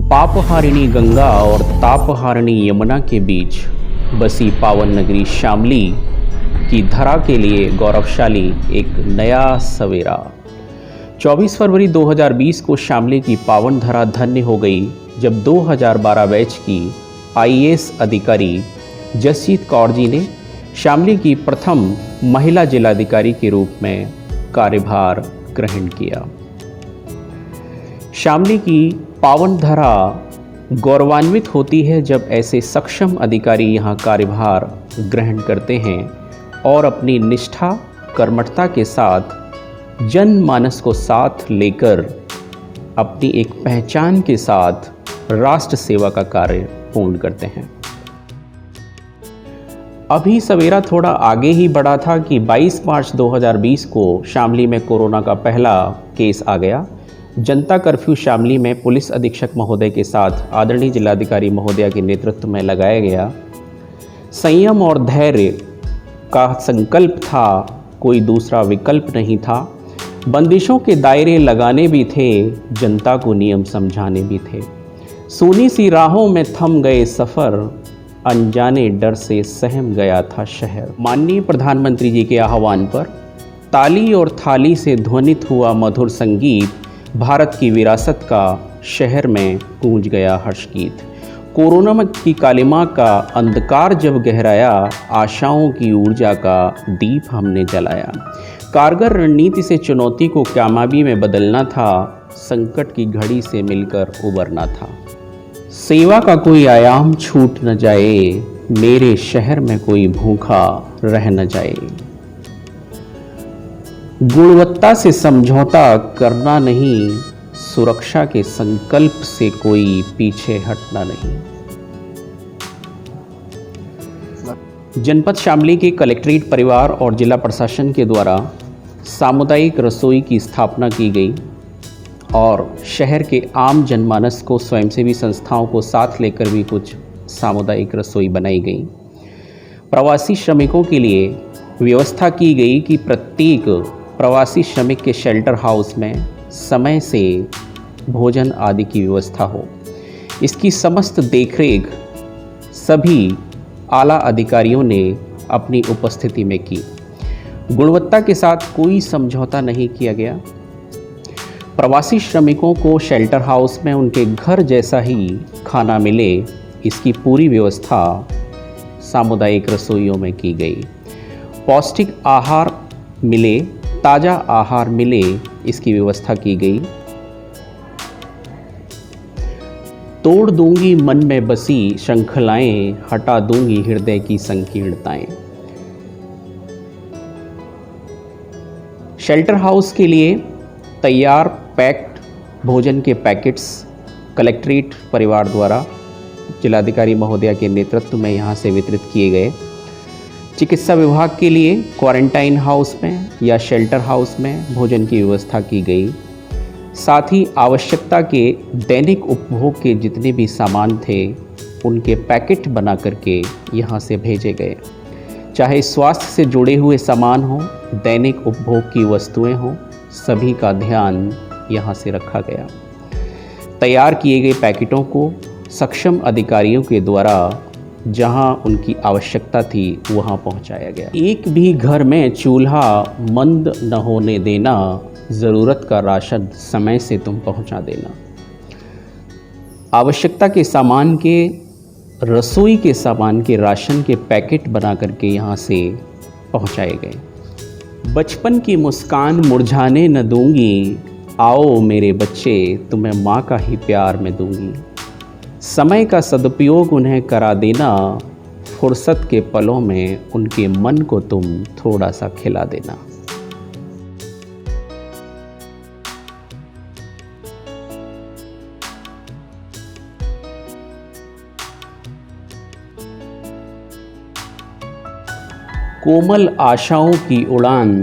पापहारिणी गंगा और तापहारिणी यमुना के बीच बसी पावन नगरी शामली की धरा के लिए गौरवशाली एक नया सवेरा। 24 फरवरी 2020 को शामली की पावन धरा धन्य हो गई जब 2012 बैच की आईएएस अधिकारी जसजीत कौर जी ने शामली की प्रथम महिला जिलाधिकारी के रूप में कार्यभार ग्रहण किया। शामली की पावन धरा गौरवान्वित होती है जब ऐसे सक्षम अधिकारी यहाँ कार्यभार ग्रहण करते हैं और अपनी निष्ठा कर्मठता के साथ जनमानस को साथ लेकर अपनी एक पहचान के साथ राष्ट्र सेवा का कार्य पूर्ण करते हैं। अभी सवेरा थोड़ा आगे ही बढ़ा था कि 22 मार्च 2020 को शामली में कोरोना का पहला केस आ गया। जनता कर्फ्यू शामली में पुलिस अधीक्षक महोदय के साथ आदरणीय जिलाधिकारी महोदया के नेतृत्व में लगाया गया। संयम और धैर्य का संकल्प था, कोई दूसरा विकल्प नहीं था। बंदिशों के दायरे लगाने भी थे, जनता को नियम समझाने भी थे। सूनी सी राहों में थम गए सफ़र, अनजाने डर से सहम गया था शहर। माननीय प्रधानमंत्री जी के आह्वान पर ताली और थाली से ध्वनित हुआ मधुर संगीत भारत की विरासत का शहर में गूंज गया हर्षगीत। कोरोना की कालिमा का अंधकार जब गहराया, आशाओं की ऊर्जा का दीप हमने जलाया। कारगर रणनीति से चुनौती को कामयाबी में बदलना था, संकट की घड़ी से मिलकर उबरना था। सेवा का कोई आयाम छूट न जाए, मेरे शहर में कोई भूखा रह न जाए। गुणवत्ता से समझौता करना नहीं, सुरक्षा के संकल्प से कोई पीछे हटना नहीं। जनपद शामली के कलेक्ट्रेट परिवार और जिला प्रशासन के द्वारा सामुदायिक रसोई की स्थापना की गई और शहर के आम जनमानस को, स्वयंसेवी संस्थाओं को साथ लेकर भी कुछ सामुदायिक रसोई बनाई गई। प्रवासी श्रमिकों के लिए व्यवस्था की गई कि प्रत्येक प्रवासी श्रमिक के शेल्टर हाउस में समय से भोजन आदि की व्यवस्था हो। इसकी समस्त देखरेख सभी आला अधिकारियों ने अपनी उपस्थिति में की। गुणवत्ता के साथ कोई समझौता नहीं किया गया। प्रवासी श्रमिकों को शेल्टर हाउस में उनके घर जैसा ही खाना मिले, इसकी पूरी व्यवस्था सामुदायिक रसोइयों में की गई। पौष्टिक आहार मिले, ताज़ा आहार मिले, इसकी व्यवस्था की गई। तोड़ दूंगी मन में बसी श्रृंखलाएं, हटा दूंगी हृदय की संकीर्णताएं। शेल्टर हाउस के लिए तैयार पैक्ड भोजन के पैकेट्स कलेक्ट्रेट परिवार द्वारा जिलाधिकारी महोदया के नेतृत्व में यहाँ से वितरित किए गए। चिकित्सा विभाग के लिए क्वारंटाइन हाउस में या शेल्टर हाउस में भोजन की व्यवस्था की गई। साथ ही आवश्यकता के दैनिक उपभोग के जितने भी सामान थे, उनके पैकेट बना करके यहाँ से भेजे गए। चाहे स्वास्थ्य से जुड़े हुए सामान हों, दैनिक उपभोग की वस्तुएं हों, सभी का ध्यान यहाँ से रखा गया। तैयार किए गए पैकेटों को सक्षम अधिकारियों के द्वारा जहां उनकी आवश्यकता थी वहां पहुंचाया गया। एक भी घर में चूल्हा मंद न होने देना, ज़रूरत का राशन समय से तुम पहुंचा देना। आवश्यकता के सामान के, रसोई के सामान के राशन के पैकेट बना करके यहाँ से पहुंचाए गए। बचपन की मुस्कान मुरझाने न दूंगी, आओ मेरे बच्चे तुम्हें माँ का ही प्यार मैं दूंगी। समय का सदुपयोग उन्हें करा देना, फुर्सत के पलों में उनके मन को तुम थोड़ा सा खिला देना। कोमल आशाओं की उड़ान,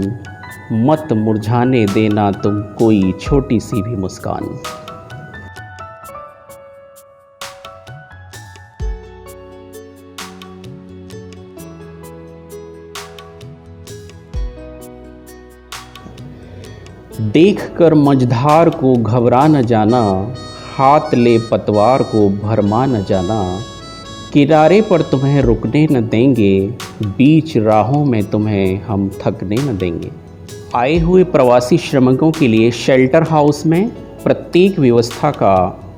मत मुरझाने देना तुम कोई छोटी सी भी मुस्कान। देखकर मझधार को घबरा न जाना, हाथ ले पतवार को भरमा न जाना, किनारे पर तुम्हें रुकने न देंगे, बीच राहों में तुम्हें हम थकने न देंगे। आए हुए प्रवासी श्रमिकों के लिए शेल्टर हाउस में प्रत्येक व्यवस्था का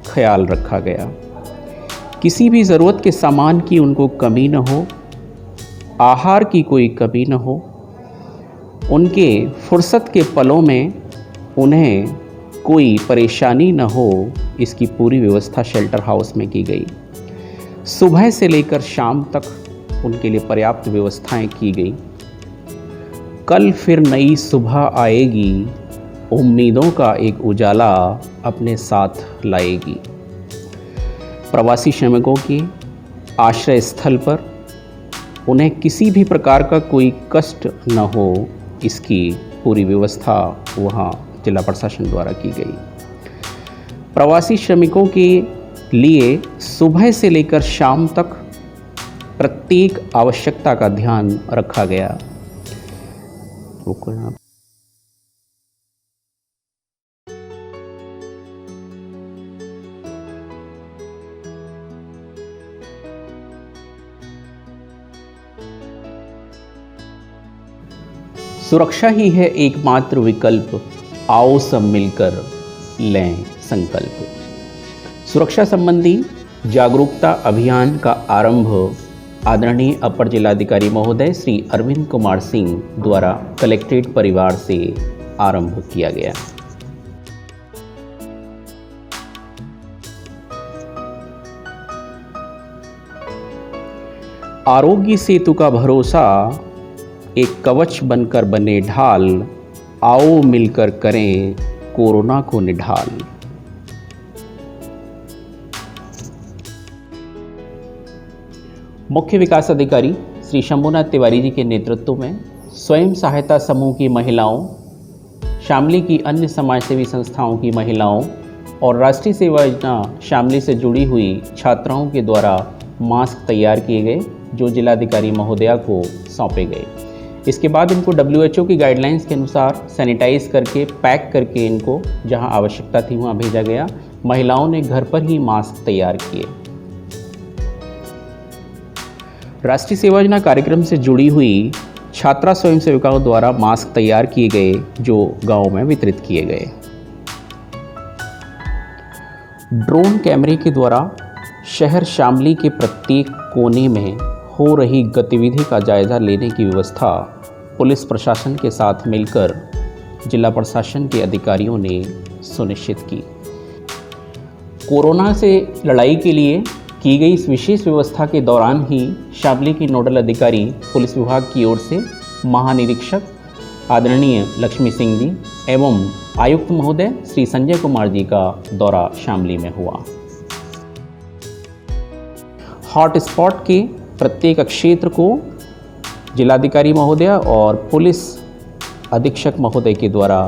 ख्याल रखा गया। किसी भी ज़रूरत के सामान की उनको कमी न हो, आहार की कोई कमी न हो। उनके फुर्सत के पलों में उन्हें कोई परेशानी न हो, इसकी पूरी व्यवस्था शेल्टर हाउस में की गई। सुबह से लेकर शाम तक उनके लिए पर्याप्त व्यवस्थाएं की गई। कल फिर नई सुबह आएगी, उम्मीदों का एक उजाला अपने साथ लाएगी। प्रवासी श्रमिकों के आश्रय स्थल पर उन्हें किसी भी प्रकार का कोई कष्ट न हो, इसकी पूरी व्यवस्था वहाँ जिला प्रशासन द्वारा की गई। प्रवासी श्रमिकों के लिए सुबह से लेकर शाम तक प्रत्येक आवश्यकता का ध्यान रखा गया। रुको यहाँ सुरक्षा ही है एकमात्र विकल्प, आओ सब मिलकर लें संकल्प। सुरक्षा संबंधी जागरूकता अभियान का आरंभ आदरणीय अपर जिलाधिकारी महोदय श्री अरविंद कुमार सिंह द्वारा कलेक्ट्रेट परिवार से आरंभ किया गया। आरोग्य सेतु का भरोसा एक कवच बनकर बने ढाल, आओ मिलकर करें कोरोना को निढाल। मुख्य विकास अधिकारी श्री शंभुनाथ तिवारी जी के नेतृत्व में स्वयं सहायता समूह की महिलाओं, शामली की अन्य समाजसेवी संस्थाओं की महिलाओं और राष्ट्रीय सेवा योजना शामली से जुड़ी हुई छात्राओं के द्वारा मास्क तैयार किए गए, जो जिलाधिकारी महोदया को सौंपे गए। इसके बाद इनको WHO की गाइडलाइंस के अनुसार सैनिटाइज करके पैक करके इनको जहां आवश्यकता थी वहां भेजा गया। महिलाओं ने घर पर ही मास्क तैयार किए। राष्ट्रीय सेवा योजना कार्यक्रम से जुड़ी हुई छात्रा स्वयंसेविकाओं द्वारा मास्क तैयार किए गए, जो गांव में वितरित किए गए। ड्रोन कैमरे के द्वारा शहर शामली के प्रत्येक कोने में हो रही गतिविधि का जायजा लेने की व्यवस्था पुलिस प्रशासन के साथ मिलकर जिला प्रशासन के अधिकारियों ने सुनिश्चित की। कोरोना से लड़ाई के लिए की गई इस विशेष व्यवस्था के दौरान ही शामली की नोडल अधिकारी पुलिस विभाग की ओर से महानिरीक्षक आदरणीय लक्ष्मी सिंह जी एवं आयुक्त महोदय श्री संजय कुमार जी का दौरा शामली में हुआ। हॉट स्पॉट के प्रत्येक क्षेत्र को जिलाधिकारी महोदय और पुलिस अधीक्षक महोदय के द्वारा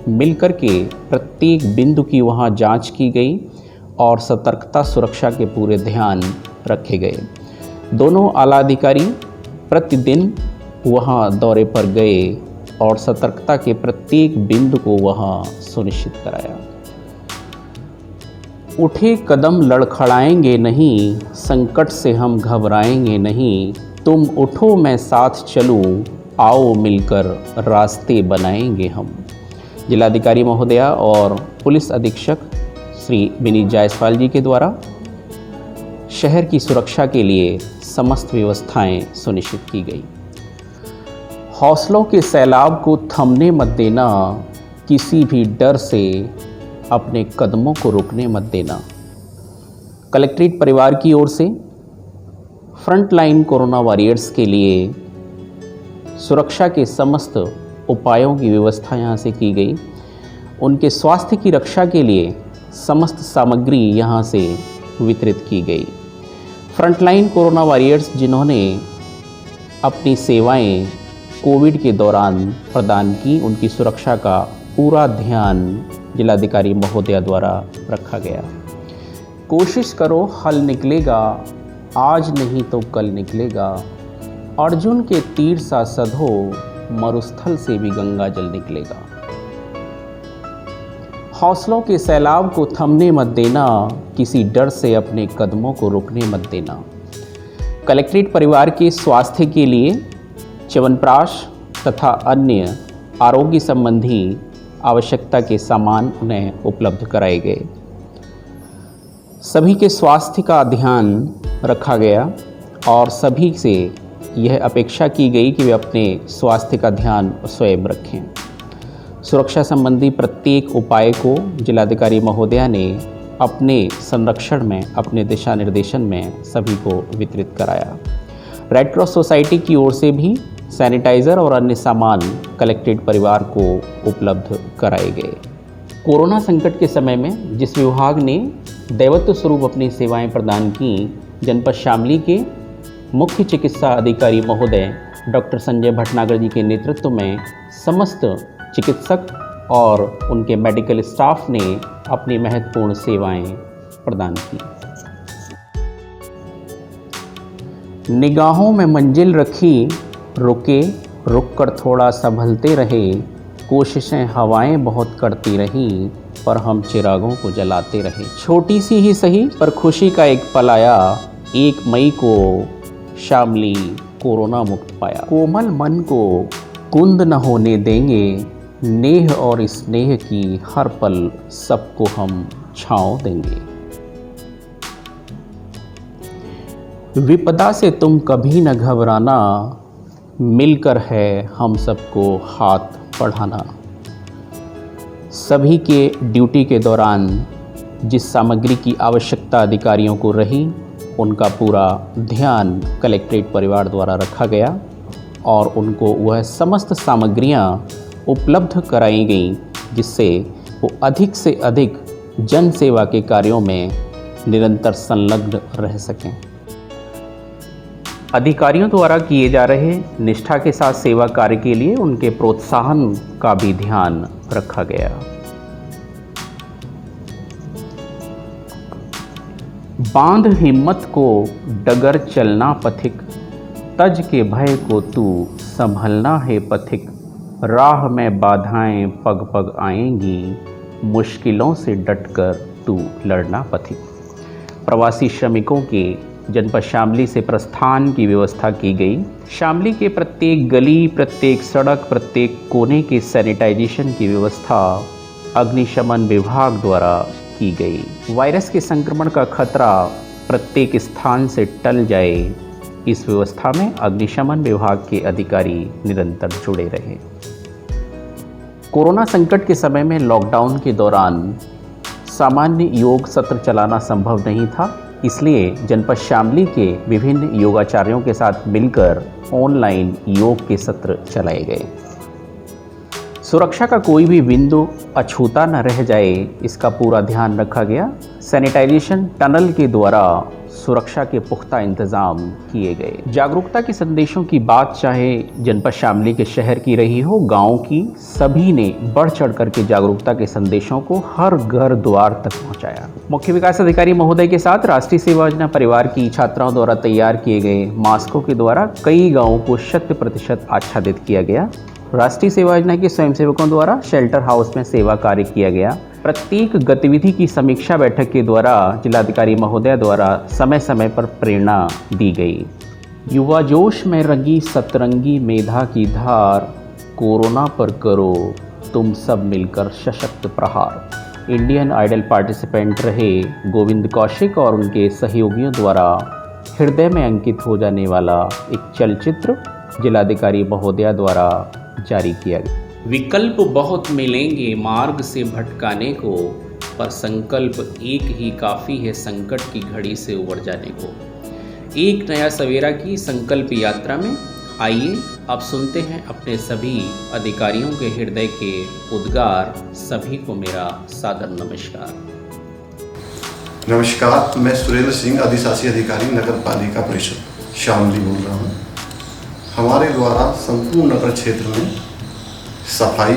मिलकर के प्रत्येक बिंदु की वहां जांच की गई और सतर्कता सुरक्षा के पूरे ध्यान रखे गए। दोनों आला अधिकारी प्रतिदिन वहां दौरे पर गए और सतर्कता के प्रत्येक बिंदु को वहां सुनिश्चित कराया। उठे कदम लड़खड़ाएंगे नहीं, संकट से हम घबराएंगे नहीं, तुम उठो मैं साथ चलूं, आओ मिलकर रास्ते बनाएंगे हम। जिलाधिकारी महोदया और पुलिस अधीक्षक श्री विनीत जायसवाल जी के द्वारा शहर की सुरक्षा के लिए समस्त व्यवस्थाएं सुनिश्चित की गई। हौसलों के सैलाब को थमने मत देना, किसी भी डर से अपने कदमों को रोकने मत देना। कलेक्ट्रेट परिवार की ओर से फ्रंटलाइन कोरोना वॉरियर्स के लिए सुरक्षा के समस्त उपायों की व्यवस्था यहाँ से की गई। उनके स्वास्थ्य की रक्षा के लिए समस्त सामग्री यहाँ से वितरित की गई। फ्रंटलाइन कोरोना वॉरियर्स जिन्होंने अपनी सेवाएं कोविड के दौरान प्रदान की, उनकी सुरक्षा का पूरा ध्यान जिलाधिकारी महोदया द्वारा रखा गया। कोशिश करो हल निकलेगा, आज नहीं तो कल निकलेगा, अर्जुन के तीर सा सधो, मरुस्थल से भी गंगा जल निकलेगा। हौसलों के सैलाब को थमने मत देना, किसी डर से अपने कदमों को रुकने मत देना। कलेक्ट्रेट परिवार के स्वास्थ्य के लिए च्यवनप्राश तथा अन्य आरोग्य संबंधी आवश्यकता के सामान उन्हें उपलब्ध कराए गए। सभी के स्वास्थ्य का ध्यान रखा गया और सभी से यह अपेक्षा की गई कि वे अपने स्वास्थ्य का ध्यान स्वयं रखें। सुरक्षा संबंधी प्रत्येक उपाय को जिलाधिकारी महोदया ने अपने संरक्षण में, अपने दिशा निर्देशन में सभी को वितरित कराया। रेड क्रॉस सोसाइटी की ओर से भी सैनिटाइज़र और अन्य सामान कलेक्ट्रेट परिवार को उपलब्ध कराए गए। कोरोना संकट के समय में जिस विभाग ने दैवत्व स्वरूप अपनी सेवाएं प्रदान की, जनपद शामली के मुख्य चिकित्सा अधिकारी महोदय डॉक्टर संजय भटनागर जी के नेतृत्व में समस्त चिकित्सक और उनके मेडिकल स्टाफ ने अपनी महत्वपूर्ण सेवाएं प्रदान की। निगाहों में मंजिल रखी, रुके, रुक कर थोड़ा संभलते रहे, कोशिशें हवाएं बहुत करती रहीं, पर हम चिरागों को जलाते रहे। छोटी सी ही सही पर खुशी का एक पल आया, 1 मई को शामली कोरोना मुक्त पाया। कोमल मन को कुंद न होने देंगे, नेह और स्नेह की हर पल सबको हम छांव देंगे। विपदा से तुम कभी न घबराना, मिलकर है हम सबको हाथ बढ़ाना। सभी के ड्यूटी के दौरान जिस सामग्री की आवश्यकता अधिकारियों को रही, उनका पूरा ध्यान कलेक्ट्रेट परिवार द्वारा रखा गया और उनको वह समस्त सामग्रियां उपलब्ध कराई गईं, जिससे वो अधिक से अधिक जन सेवा के कार्यों में निरंतर संलग्न रह सकें। अधिकारियों द्वारा किए जा रहे निष्ठा के साथ सेवा कार्य के लिए उनके प्रोत्साहन का भी ध्यान रखा गया। बांध हिम्मत को डगर चलना पथिक, तज के भय को तू संभलना है पथिक। राह में बाधाएं पग पग आएंगी, मुश्किलों से डटकर तू लड़ना पथिक। प्रवासी श्रमिकों के जनपद शामली से प्रस्थान की व्यवस्था की गई। शामली के प्रत्येक गली, प्रत्येक सड़क, प्रत्येक कोने के सैनिटाइजेशन की व्यवस्था अग्निशमन विभाग द्वारा की गई। वायरस के संक्रमण का खतरा प्रत्येक स्थान से टल जाए, इस व्यवस्था में अग्निशमन विभाग के अधिकारी निरंतर जुड़े रहे। कोरोना संकट के समय में लॉकडाउन के दौरान सामान्य योग सत्र चलाना संभव नहीं था, इसलिए जनपद शामली के विभिन्न योगाचार्यों के साथ मिलकर ऑनलाइन योग के सत्र चलाए गए। सुरक्षा का कोई भी बिंदु अछूता न रह जाए, इसका पूरा ध्यान रखा गया। सैनिटाइजेशन टनल के द्वारा सुरक्षा के पुख्ता इंतजाम किए गए। जागरूकता के संदेशों की बात चाहे जनपद शामली के शहर की रही हो, गांव की, सभी ने बढ़ चढ़ करके जागरूकता के संदेशों को हर घर द्वार तक पहुंचाया। मुख्य विकास अधिकारी महोदय के साथ राष्ट्रीय सेवा योजना परिवार की छात्राओं द्वारा तैयार किए गए मास्कों के द्वारा कई गाँवों को 100% आच्छादित किया गया। राष्ट्रीय सेवा योजना के स्वयंसेवकों द्वारा शेल्टर हाउस में सेवा कार्य किया गया। प्रत्येक गतिविधि की समीक्षा बैठक के द्वारा जिलाधिकारी महोदय द्वारा समय समय पर प्रेरणा दी गई। युवा जोश में रंगी सतरंगी मेधा की धार, कोरोना पर करो तुम सब मिलकर सशक्त प्रहार। इंडियन आइडल पार्टिसिपेंट रहे गोविंद कौशिक और उनके सहयोगियों द्वारा हृदय में अंकित हो जाने वाला एक चलचित्र जिलाधिकारी महोदया द्वारा जारी किया गया। विकल्प बहुत मिलेंगे मार्ग से भटकाने को, पर संकल्प एक ही काफ़ी है संकट की घड़ी से उबर जाने को। एक नया सवेरा की संकल्प यात्रा में आइए अब सुनते हैं अपने सभी अधिकारियों के हृदय के उद्गार। सभी को मेरा सादर नमस्कार। नमस्कार, मैं सुरेंद्र सिंह, अधिशासी अधिकारी नगर पालिका परिषद शामली बोल रहा हूँ। हमारे द्वारा संपूर्ण नगर क्षेत्र में सफाई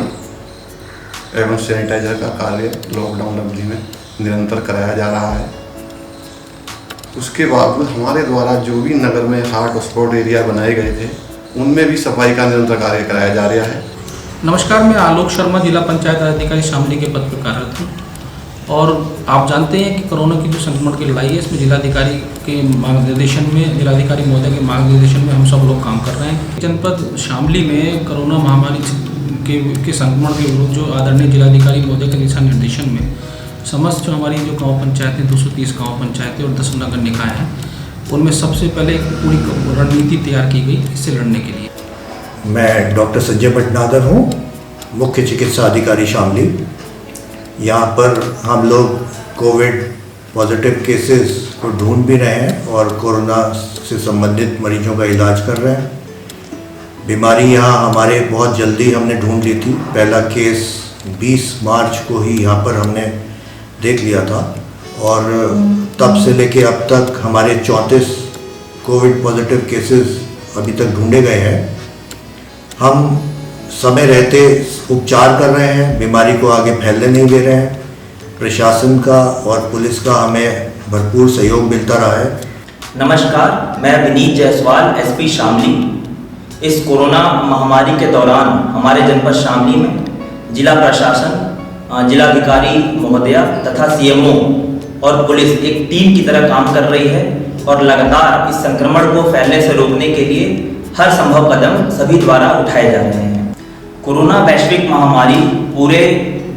एवं सैनिटाइजर का कार्य लॉकडाउन अवधि में निरंतर कराया जा रहा है। उसके बावजूद हमारे द्वारा जो भी नगर में हॉट स्पॉट एरिया बनाए गए थे, उनमें भी सफाई का निरंतर कार्य कराया जा रहा है। नमस्कार, मैं आलोक शर्मा जिला पंचायत अधिकारी शामली के पद पर कार्यरत हूँ। और आप जानते हैं कि कोरोना की जो संक्रमण की लड़ाई है, इसमें जिलाधिकारी के मार्गदर्शन में, जिलाधिकारी महोदय के मार्गदर्शन में हम सब लोग काम कर रहे हैं। जनपद शामली में कोरोना महामारी के संक्रमण के विरुद्ध जो आदरणीय जिलाधिकारी महोदय के दिशा निर्देशन में समस्त जो हमारी जो गाँव पंचायतें 230 गाँव पंचायतें और 10 नगर निकाय हैं, उनमें सबसे पहले एक पूरी रणनीति तैयार की गई इससे लड़ने के लिए। मैं डॉक्टर संजय भटनागर हूँ, मुख्य चिकित्सा अधिकारी शामली। यहाँ पर हम लोग कोविड पॉजिटिव केसेस को ढूंढ भी रहे हैं और कोरोना से संबंधित मरीजों का इलाज कर रहे हैं। बीमारी यहाँ हमारे बहुत जल्दी हमने ढूंढ ली थी। पहला केस 20 मार्च को ही यहाँ पर हमने देख लिया था और तब से लेके अब तक हमारे 34 कोविड पॉजिटिव केसेस अभी तक ढूंढे गए हैं। हम समय रहते उपचार कर रहे हैं, बीमारी को आगे फैलने नहीं दे रहे हैं। प्रशासन का और पुलिस का हमें भरपूर सहयोग मिलता रहा है। नमस्कार, मैं विनीत जायसवाल, एसपी शामली। इस कोरोना महामारी के दौरान हमारे जनपद शामली में जिला प्रशासन, जिलाधिकारी महोदया तथा सीएमओ और पुलिस एक टीम की तरह काम कर रही है और लगातार इस संक्रमण को फैलने से रोकने के लिए हर संभव कदम सभी द्वारा उठाए जा रहे हैं। कोरोना वैश्विक महामारी पूरे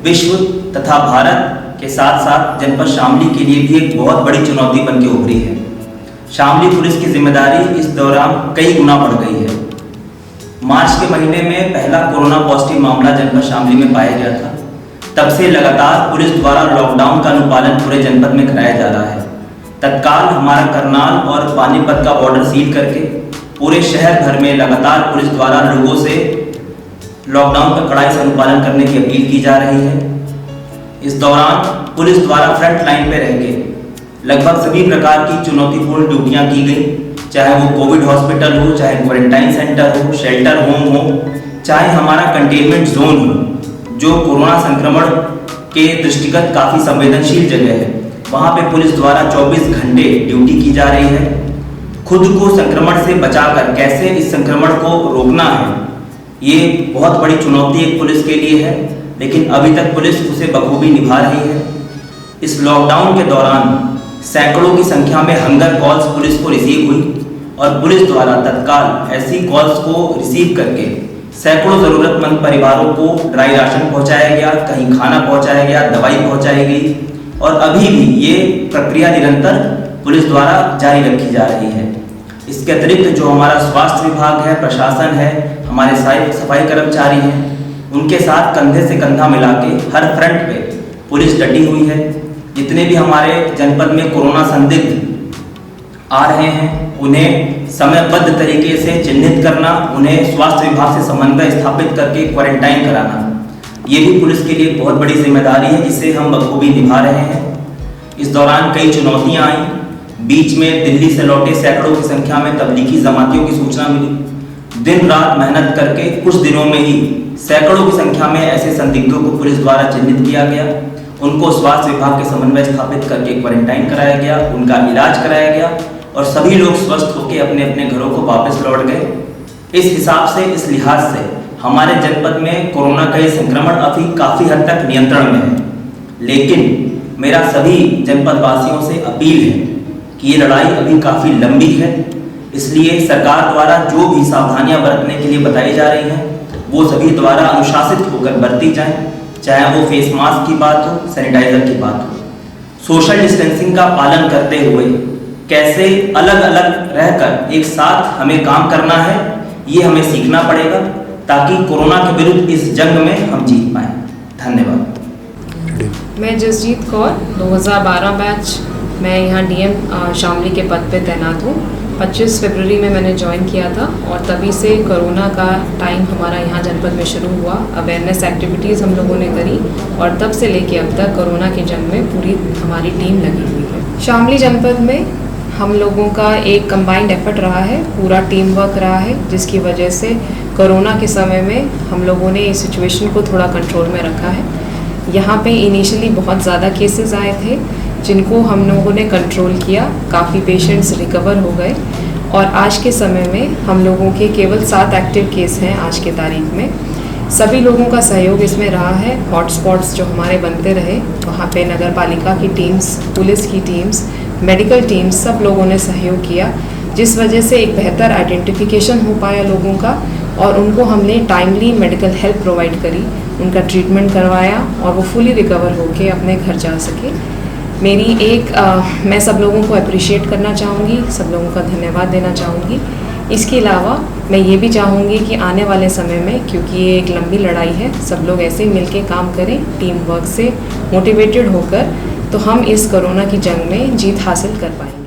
विश्व तथा भारत के साथ साथ जनपद शामली के लिए भी एक बहुत बड़ी चुनौती बनकर उभरी है। शामली पुलिस की जिम्मेदारी इस दौरान कई गुना बढ़ गई है। मार्च के महीने में पहला कोरोना पॉजिटिव मामला जनपद शामली में पाया गया था। तब से लगातार पुलिस द्वारा लॉकडाउन का अनुपालन पूरे जनपद में कराया जा रहा है। तत्काल हमारा करनाल और पानीपत का बॉर्डर सील करके पूरे शहर भर में लगातार पुलिस द्वारा लोगों से लॉकडाउन का कड़ाई से अनुपालन करने की अपील की जा रही है। इस दौरान पुलिस द्वारा फ्रंट लाइन पे रह के लगभग सभी प्रकार की चुनौतीपूर्ण ड्यूटियां की गई, चाहे वो कोविड हॉस्पिटल हो, चाहे क्वारंटाइन सेंटर हो, शेल्टर होम हो, चाहे हमारा कंटेनमेंट जोन हो, जो कोरोना संक्रमण के दृष्टिगत काफ़ी संवेदनशील जगह है। वहाँ पे पुलिस द्वारा 24 घंटे ड्यूटी की जा रही है। खुद को संक्रमण से बचाकर कैसे इस संक्रमण को रोकना है, ये बहुत बड़ी चुनौती एक पुलिस के लिए है, लेकिन अभी तक पुलिस उसे बखूबी निभा रही है। इस लॉकडाउन के दौरान सैकड़ों की संख्या में हंगर कॉल्स पुलिस को रिसीव हुई और पुलिस द्वारा तत्काल ऐसी कॉल्स को रिसीव करके सैकड़ों ज़रूरतमंद परिवारों को ड्राई राशन पहुंचाया गया, कहीं खाना पहुंचाया गया, दवाई पहुंचाई गई और अभी भी ये प्रक्रिया निरंतर पुलिस द्वारा जारी रखी जा रही है। इसके अतिरिक्त जो हमारा स्वास्थ्य विभाग है, प्रशासन है, हमारे सफाई कर्मचारी हैं, उनके साथ कंधे से कंधा मिला के हर फ्रंट पे पुलिस डटी हुई है। जितने भी हमारे जनपद में कोरोना संदिग्ध आ रहे हैं, उन्हें समयबद्ध तरीके से चिन्हित करना, उन्हें स्वास्थ्य विभाग से समन्वय स्थापित करके क्वारंटाइन कराना, ये भी पुलिस के लिए बहुत बड़ी जिम्मेदारी है, जिसे हम बखूबी निभा रहे हैं। इस दौरान कई चुनौतियां आई। बीच में दिल्ली से लौटे सैकड़ों की संख्या में तबलीगी जमातियों की सूचना मिली। दिन रात मेहनत करके कुछ दिनों में ही सैकड़ों की संख्या में ऐसे संदिग्धों को पुलिस द्वारा चिन्हित किया गया। उनको स्वास्थ्य विभाग के समन्वय स्थापित करके क्वारंटाइन कराया गया, उनका इलाज कराया गया और सभी लोग स्वस्थ होकर अपने अपने घरों को वापस लौट गए। इस हिसाब से, इस लिहाज से हमारे जनपद में कोरोना का ये संक्रमण अभी काफ़ी हद तक नियंत्रण में है। लेकिन मेरा सभी जनपद वासियों से अपील है कि ये लड़ाई अभी काफ़ी लंबी है, इसलिए सरकार द्वारा जो भी सावधानियां बरतने के लिए बताई जा रही हैं, वो सभी द्वारा अनुशासित होकर बरती जाएं, चाहे वो फेस मास्क की बात हो, सैनिटाइजर की बात हो। सोशल डिस्टेंसिंग का पालन करते हुए कैसे अलग अलग रहकर एक साथ हमें काम करना है, ये हमें सीखना पड़ेगा, ताकि कोरोना के विरुद्ध इस जंग में हम जीत पाएँ। धन्यवाद। मैं जसजीत कौर, 2012 बैच, मैं यहाँ डीएम शामली के पद पे तैनात हूँ। 25 फरवरी में मैंने ज्वाइन किया था और तभी से कोरोना का टाइम हमारा यहाँ जनपद में शुरू हुआ। अवेयरनेस एक्टिविटीज़ हम लोगों ने करी और तब से लेके अब तक कोरोना की जंग में पूरी हमारी टीम लगी हुई है। शामली जनपद में हम लोगों का एक कंबाइंड एफर्ट रहा है, पूरा टीम वर्क रहा है, जिसकी वजह से कोरोना के समय में हम लोगों ने इस सिचुएशन को थोड़ा कंट्रोल में रखा है। यहाँ पे इनिशियली बहुत ज़्यादा केसेस आए थे, जिनको हम लोगों ने कंट्रोल किया, काफ़ी पेशेंट्स रिकवर हो गए और आज के समय में हम लोगों के केवल 7 एक्टिव केस हैं आज के तारीख में। सभी लोगों का सहयोग इसमें रहा है। हॉटस्पॉट्स जो हमारे बनते रहे वहाँ पे नगर पालिका की टीम्स, पुलिस की टीम्स, मेडिकल टीम्स, सब लोगों ने सहयोग किया, जिस वजह से एक बेहतर आइडेंटिफिकेशन हो पाया लोगों का और उनको हमने टाइमली मेडिकल हेल्प प्रोवाइड करी, उनका ट्रीटमेंट करवाया और वो फुली रिकवर होके अपने घर जा सके। मैं सब लोगों को अप्रिशिएट करना चाहूँगी, सब लोगों का धन्यवाद देना चाहूँगी। इसके अलावा मैं ये भी चाहूँगी कि आने वाले समय में, क्योंकि ये एक लंबी लड़ाई है, सब लोग ऐसे ही मिलके काम करें, टीम वर्क से मोटिवेटेड होकर, तो हम इस कोरोना की जंग में जीत हासिल कर पाएंगे।